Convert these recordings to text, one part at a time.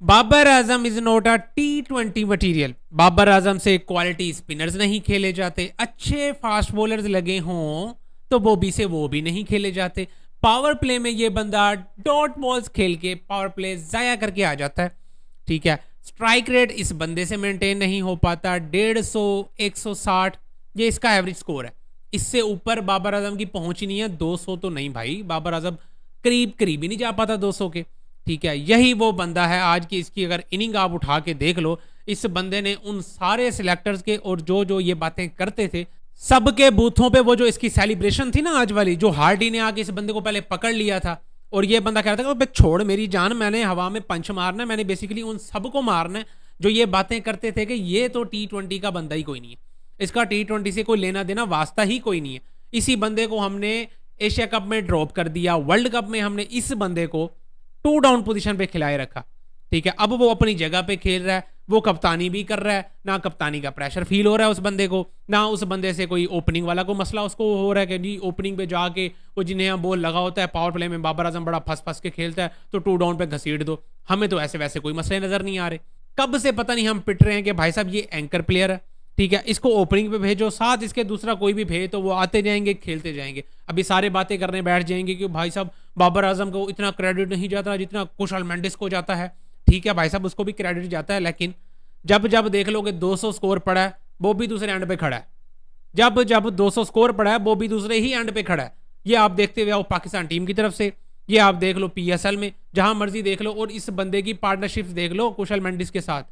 Babar Azam is not a T20 material. Babar Azam से quality spinners नहीं खेले जाते, अच्छे फास्ट बॉलर्स लगे हों तो बॉबी से वो भी नहीं खेले जाते। पावर प्ले में ये बंदा डॉट बॉल्स खेल के पावर प्ले जाया करके आ जाता है। ठीक है, स्ट्राइक रेट इस बंदे से मेंटेन नहीं हो पाता, 150 160 ये इसका एवरेज स्कोर है। इससे ऊपर बाबर आजम की पहुंच ही नहीं है। 200 तो नहीं भाई, बाबर आजम करीब करीब ही नहीं जा पाता 200 के। ठीक है, यही वो बंदा है आज की। इसकी अगर इनिंग आप उठा के देख लो, इस बंदे ने उन सारे सिलेक्टर्स के और जो जो ये बातें करते थे सबके बूथों पे वो जो इसकी सेलिब्रेशन थी ना आज वाली, जो हार्डी ने आके इस बंदे को पहले पकड़ लिया था और ये बंदा कह रहा था कि छोड़ मेरी जान, मैंने हवा में पंच मारना है, मैंने बेसिकली उन सबको मारना है जो ये बातें करते थे कि ये तो T20 का बंदा ही कोई नहीं है, इसका T20 से कोई लेना देना वास्ता ही कोई नहीं है। इसी बंदे को हमने एशिया कप में ड्रॉप कर दिया, वर्ल्ड कप में हमने इस बंदे को 2 डाउन पोजीशन पे खिलाए रखा। ठीक है, अब वो अपनी जगह पे खेल रहा है, वो कप्तानी भी कर रहा है, ना कप्तानी का प्रेशर फील हो रहा है उस बंदे को, ना उस बंदे से कोई ओपनिंग वाला को मसला उसको हो रहा है कि जी ओपनिंग पे जाके वो जिन्हें यहाँ बॉल लगा होता है पावर प्ले में बाबर आजम बड़ा फंस फंस के खेलता है तो 2 डाउन पे घसीट दो। हमें तो ऐसे वैसे कोई मसले नजर नहीं आ रहे। कब से पता नहीं हम पिट रहे हैं कि भाई साहब ये एंकर प्लेयर है, ठीक है, इसको ओपनिंग पे भेजो, साथ इसके दूसरा कोई भी भेज तो वो आते जाएंगे खेलते जाएंगे। अभी सारे बातें करने बैठ जाएंगे कि भाई साहब बाबर आजम को इतना क्रेडिट नहीं जाता जितना कुशल मेंडिस को जाता है। ठीक है भाई साहब, उसको भी क्रेडिट जाता है, लेकिन जब जब देख लो कि 200 स्कोर पड़ा है वो भी दूसरे एंड पे खड़ा है, जब जब 200 स्कोर पड़ा है वो भी दूसरे ही एंड पे खड़ा है। ये आप देखते हुए आओ पाकिस्तान टीम की तरफ से, ये आप देख लो PSL में, जहां मर्जी देख लो, और इस बंदे की पार्टनरशिप देख लो कुशल मेंडिस के साथ।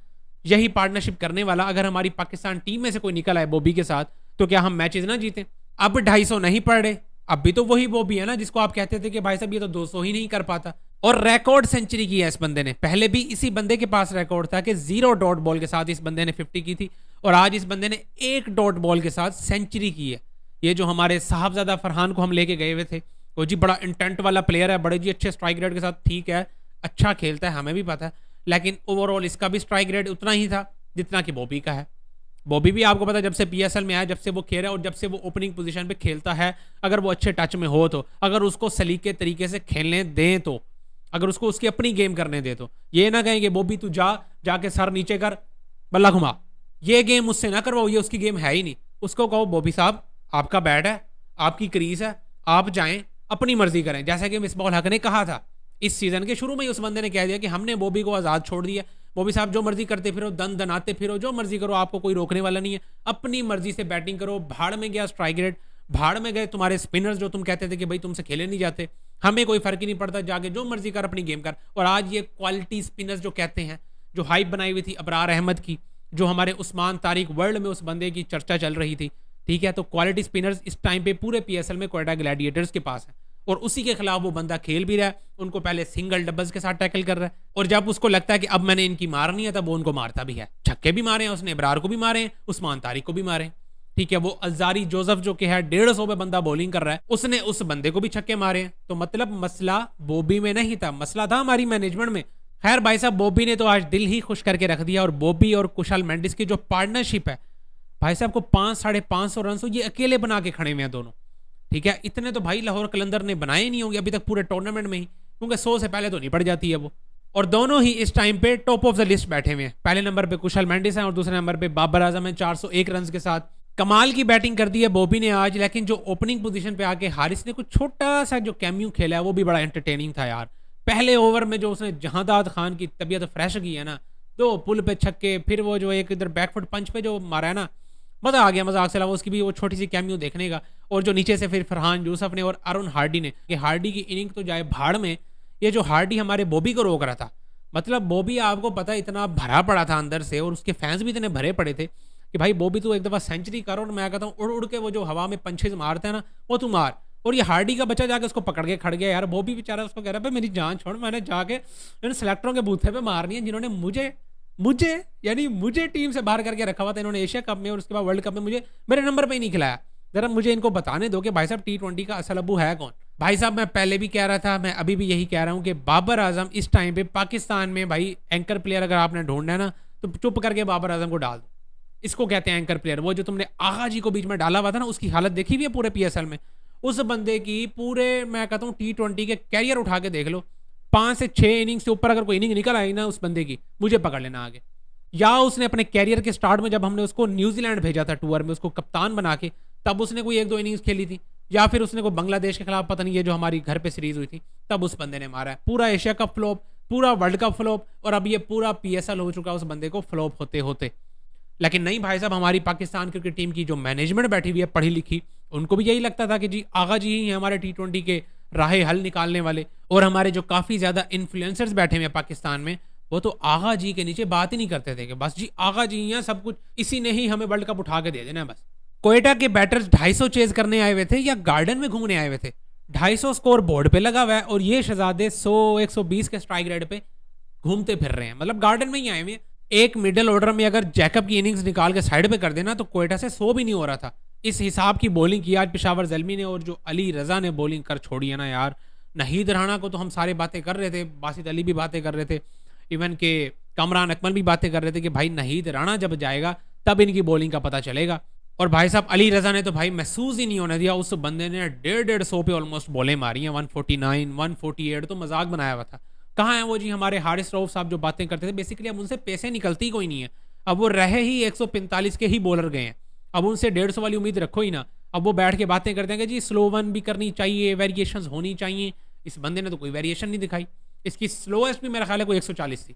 यही पार्टनरशिप करने वाला अगर हमारी पाकिस्तान टीम में से कोई निकल आए बॉबी के साथ, तो क्या हम मैचेस ना जीते? अब 250 नहीं पड़ रहे, अब भी तो वही बॉबी है ना जिसको आप कहते थे कि भाई साहब ये तो 200 ही नहीं कर पाता। और रिकॉर्ड सेंचुरी की है इस बंदे ने, पहले भी इसी बंदे के पास रिकॉर्ड था कि 0 डॉट बॉल के साथ इस बंदे ने 50 की थी, और आज इस बंदे ने 1 डॉट बॉल के साथ सेंचुरी की है। ये जो हमारे साहबजादा फरहान को हम लेके गए हुए थे, वो जी बड़ा इंटेंट वाला प्लेयर है, बड़े जी अच्छे स्ट्राइक रेट के साथ, ठीक है अच्छा खेलता है हमें भी पता है, लेकिन ओवरऑल इसका भी स्ट्राइक रेट उतना ही था जितना कि बॉबी का है। बॉबी भी आपको पता है जब से PSL में आया, जब से वो खेल रहा है और जब से वो ओपनिंग पोजीशन पे खेलता है, अगर वो अच्छे टच में हो तो, अगर उसको सलीके तरीके से खेलने दें तो, अगर उसको उसकी अपनी गेम करने दे तो, ये ना कहें कि बॉबी तू जाके सर नीचे कर बल्ला घुमा, ये गेम उससे ना करवाओ, ये उसकी गेम है ही नहीं। उसको कहो बॉबी साहब आपका बैट है, आपकी क्रीज है, आप जाएं अपनी मर्जी करें, जैसा कि मिसबाउल हक ने कहा था। इस सीजन के शुरू में ही उस बंदे ने कह दिया कि हमने बॉबी को आजाद छोड़ दिया, बॉबी साहब जो मर्जी करते फिरो, दन दनाते फिरो, जो मर्जी करो, आपको कोई रोकने वाला नहीं है, अपनी मर्जी से बैटिंग करो। भाड़ में गया स्ट्राइक रेट, भाड़ में गए तुम्हारे स्पिनर्स जो तुम कहते थे कि भाई तुमसे खेले नहीं जाते, हमें कोई फर्क ही नहीं पड़ता, जाके जो मर्जी कर अपनी गेम कर। और आज ये क्वालिटी स्पिनर्स जो कहते हैं, जो हाइप बनाई हुई थी अबरार अहमद की, जो हमारे उस्मान तारिक वर्ल्ड में उस बंदे की चर्चा चल रही थी, ठीक है, तो क्वालिटी स्पिनर्स इस टाइम पे पूरे PSL में क्वेटा ग्लैडिएटर्स के पास है, और उसी के खिलाफ वो बंदा खेल भी रहा है। उनको पहले सिंगल डबल्स के साथ टैकल कर रहा है, और जब उसको लगता है कि अब मैंने इनकी मारनी है, तब वो उनको मारता भी है। छक्के भी मारे हैं उसने, इब्रार को भी मारे हैं, उस्मान तारिक को भी मारे हैं। ठीक है, वो अजारी जोसेफ जो कि है 150 पे बंदा बॉलिंग कर रहा है, उसने उस बंदे को भी छक्के मारे हैं। तो मतलब मसला बॉबी में नहीं था, मसला था हमारी मैनेजमेंट में। खैर भाई साहब, बॉबी ने तो आज दिल ही खुश करके रख दिया, और बॉबी और कुशल मेंडिस की जो पार्टनरशिप है भाई साहब को 500-550 रन ये अकेले बना के खड़े हुए हैं दोनों। ठीक है, इतने तो भाई लाहौर कलंदर ने बनाए नहीं होंगे अभी तक पूरे टूर्नामेंट में ही, क्योंकि 100 से पहले तो नहीं पड़ जाती है वो। और दोनों ही इस टाइम पे टॉप ऑफ द लिस्ट बैठे हुए हैं। पहले नंबर पे कुशल मेंडिस हैं और दूसरे नंबर पे बाबर आजम है 401 रन के साथ। कमाल की बैटिंग कर दी है बॉबी ने आज, लेकिन जो ओपनिंग पोजीशन पे आके हारिस ने कुछ छोटा सा जो कैम्यू खेला है वो भी बड़ा एंटरटेनिंग था यार। पहले ओवर में जो उसने जहांदाद खान की तबीयत फ्रेश की है ना, 2 पुल पे छक्के, फिर वो जो एक इधर बैकफुट पंच पे जो मारा है ना, मजा आ गया। मजाक से अलावा उसकी भी वो छोटी सी कैम्यू देखने का, और जो नीचे से फिर फरहान यूसुफ ने और अरुण हार्डी ने, कि हार्डी की इनिंग तो जाए भाड़ में, ये जो हार्डी हमारे बॉबी को रोक रहा था, मतलब बॉबी आपको पता इतना भरा पड़ा था अंदर से, और उसके फैंस भी इतने भरे पड़े थे कि भाई बॉबी तू एक दफा सेंचुरी करो, और मैं कहता हूँ उड़ उड़ के वो जो हवा में पंचेज मारते हैं ना वो तू मार। और ये हार्डी का बच्चा जाके उसको पकड़ के खड़ गया यार। बॉबी बेचारा उसको कह रहा है भाई मेरी जान छोड़, मैंने जाके इन सेलेक्टरों के बूथे पे मारनी है जिन्होंने मुझे मुझे यानी मुझे टीम से बाहर करके रखा हुआ था इन्होंने एशिया कप में, और उसके बाद वर्ल्ड कप में मुझे मेरे नंबर पे ही नहीं खिलाया। जरा मुझे इनको बताने दो कि भाई साहब T20 का असल अबू है कौन। भाई साहब मैं पहले भी कह रहा था, मैं अभी भी यही कह रहा हूँ कि बाबर आजम इस टाइम पे पाकिस्तान में भाई एंकर प्लेयर अगर आपने ढूंढना है ना, तो चुप करके बाबर आजम को डाल दो। इसको कहते हैं एंकर प्लेयर। वो जो तुमने आगा जी को बीच में डाला हुआ था ना, उसकी हालत देखी हुई है पूरे PSL में। उस बंदे की पूरे मैं कहता हूँ T20 के कैरियर उठा के देख लो, 5 से 6 इनिंग्स से ऊपर अगर कोई इनिंग निकल आई ना उस बंदे की, मुझे पकड़ लेना आगे। या उसने अपने कैरियर के स्टार्ट में जब हमने उसको न्यूजीलैंड भेजा था टूर में उसको कप्तान बना के, तब उसने कोई 1-2 इनिंग्स खेली थी, या फिर उसने कोई बांग्लादेश के खिलाफ पता नहीं ये जो हमारी घर पे सीरीज हुई थी तब उस बंदे ने मारा है। पूरा एशिया कप फ्लॉप, पूरा वर्ल्ड कप फ्लॉप, और अब ये पूरा पीएसएल हो चुका है उस बंदे को फ्लॉप होते होते। लेकिन नहीं भाई साहब, हमारी पाकिस्तान क्रिकेट टीम की जो मैनेजमेंट बैठी हुई है पढ़ी लिखी, उनको भी यही लगता था कि जी आगा जी ही हमारे T20 के राह हल निकालने वाले। और हमारे जो काफ़ी ज़्यादा इन्फ्लुएंसर्स बैठे हुए हैं पाकिस्तान में, वो तो आगा जी के नीचे बात ही नहीं करते थे कि बस जी आगा जी हैं, सब कुछ इसी ने ही हमें वर्ल्ड कप उठा के दे देना है बस। कोयटा के बैटर्स 250 चेज करने आए हुए थे या गार्डन में घूमने आए हुए थे? 250 स्कोर बोर्ड पे लगा हुआ है और ये शहजादे 100-120 के स्ट्राइक रेट पे घूमते फिर रहे हैं, मतलब गार्डन में ही आए हुए हैं। एक मिडिल ऑर्डर में अगर जैकब की इनिंग्स निकाल के साइड पे कर देना तो कोयटा से 100 भी नहीं हो रहा था। इस हिसाब की बॉलिंग की आज पेशावर ज़ल्मी ने, और जो अली रजा ने बॉलिंग कर छोड़ी है ना यार। नहीद राणा को तो हम सारे बातें कर रहे थे, बासित अली भी बातें कर रहे थे, इवन के कमरान अकमल भी बातें कर रहे थे कि भाई नहीद राणा जब जाएगा तब इनकी बॉलिंग का पता चलेगा। और भाई साहब अली रजा ने तो भाई महसूस ही नहीं होने दिया, उस बंदे ने 150 पे ऑलमोस्ट बॉलें मारी हैं, 149 148, तो मजाक बनाया हुआ था। कहाँ है वो जी हमारे हारिस रऊफ साहब जो बातें करते थे, बेसिकली अब उनसे पैसे निकलती कोई नहीं है। अब वो रहे ही 145 के ही बॉलर गए हैं, अब उनसे 150 वाली उम्मीद रखो ही ना। अब वो बैठ के बातें करते हैं कि जी स्लो वन भी करनी चाहिए, वेरिएशन होनी चाहिए। इस बंदे ने तो कोई वेरिएशन नहीं दिखाई, इसकी स्लोएस्ट भी मेरा ख्याल है कोई 140 थी।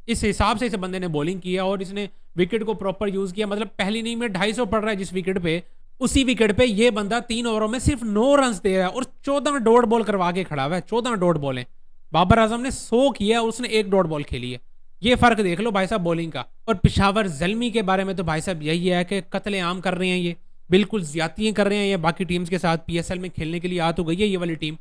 इस हिसाब से इस बंदे ने बॉलिंग किया और इसने विकेट को प्रॉपर यूज किया। मतलब पहली इनिंग में 250 पड़ रहा है जिस विकेट पे, उसी विकेट पे ये बंदा 3 ओवरों में सिर्फ 9 रन दे रहा है और 14 डॉट बॉल करवा के खड़ा हुआ है। 14 डॉट बॉलें, बाबर आजम ने 100 किया और उसने 1 डॉट बॉल खेली है। ये फर्क देख लो भाई साहब बॉलिंग का। और पेशावर ज़ल्मी के बारे में तो भाई साहब यही है कि कत्ले आम कर रहे हैं, ये बिल्कुल ज्यादतियां कर रहे हैं ये बाकी टीम्स के साथ। पीएसएल में खेलने के लिए आ तो गई है ये वाली टीम,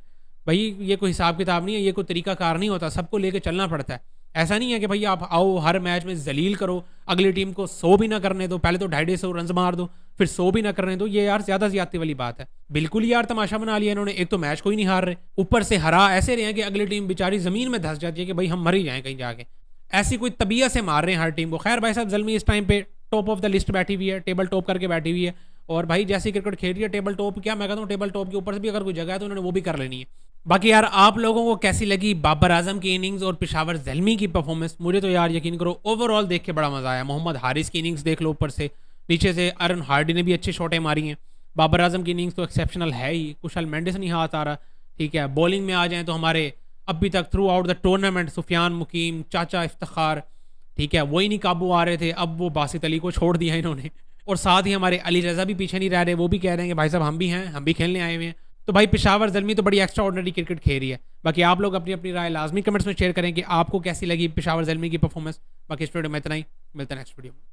भाई ये कोई हिसाब किताब नहीं है, ये कोई तरीकाकार नहीं होता, सबको लेके चलना पड़ता है। ऐसा नहीं है कि भाई आप आओ हर मैच में जलील करो, अगली टीम को 100 भी ना करने दो, पहले तो 250 रन मार दो फिर 100 भी ना करने दो। ये यार ज्यादा ज्यादती वाली बात है। बिल्कुल यार तमाशा बना लिया इन्होंने। एक तो मैच कोई नहीं हार रहे, ऊपर से हरा ऐसे रहे हैं कि अगली टीम बेचारी जमीन में धंस जाती है कि भाई हम मर ही जाएं कहीं जाके। ऐसी कोई तबीयत से मार रहे हैं हर टीम को। खैर भाई साहब ज़ल्मी इस टाइम पे टॉप ऑफ द लिस्ट बैठी हुई है, टेबल टॉप करके बैठी हुई है। और भाई जैसी क्रिकेट खेल रही है टेबल टॉप, क्या मैं कहता हूँ टेबल टॉप के ऊपर से भी अगर कोई जगह है तो उन्होंने वो भी कर लेनी है। बाकी यार आप लोगों को कैसी लगी बाबर आजम की इनिंग्स और पेशावर ज़ल्मी की परफॉर्मेंस? मुझे तो यार यकीन करो ओवरऑल देख के बड़ा मजा आया। मोहम्मद हारिस की इनिंग्स देख लो, ऊपर से नीचे से अरन हार्डी ने भी अच्छी शॉटें मारी हैं। बाबर आजम की इनिंग्स तो एक्सेप्शनल है ही, कुशल मेंडिस नहीं हाथ आ रहा। ठीक है, बॉलिंग में आ जाए तो हमारे अभी तक throughout the tournament Sufiyan Muqeem, चाचा इफ्तिखार, ठीक है, वही नहीं काबू आ रहे थे, अब वो बासित अली को छोड़ दिया इन्होंने। और साथ ही हमारे अली रजा भी पीछे नहीं रह रहे, वो भी कह रहे हैं कि भाई साहब हम भी हैं, हम भी खेलने आए हुए हैं। तो भाई पेशावर ज़ल्मी तो बड़ी एक्स्ट्रा ऑर्डिनरी क्रिकेट खेल रही है। बाकी आप लोग अपनी अपनी राय लाजमी कमेंट्स में शेयर करें कि आपको कैसी लगी पेशावर ज़ल्मी की परफॉर्मेंस। बाकी इस वीडियो में इतना ही, मिलता है नेक्स्ट वीडियो में।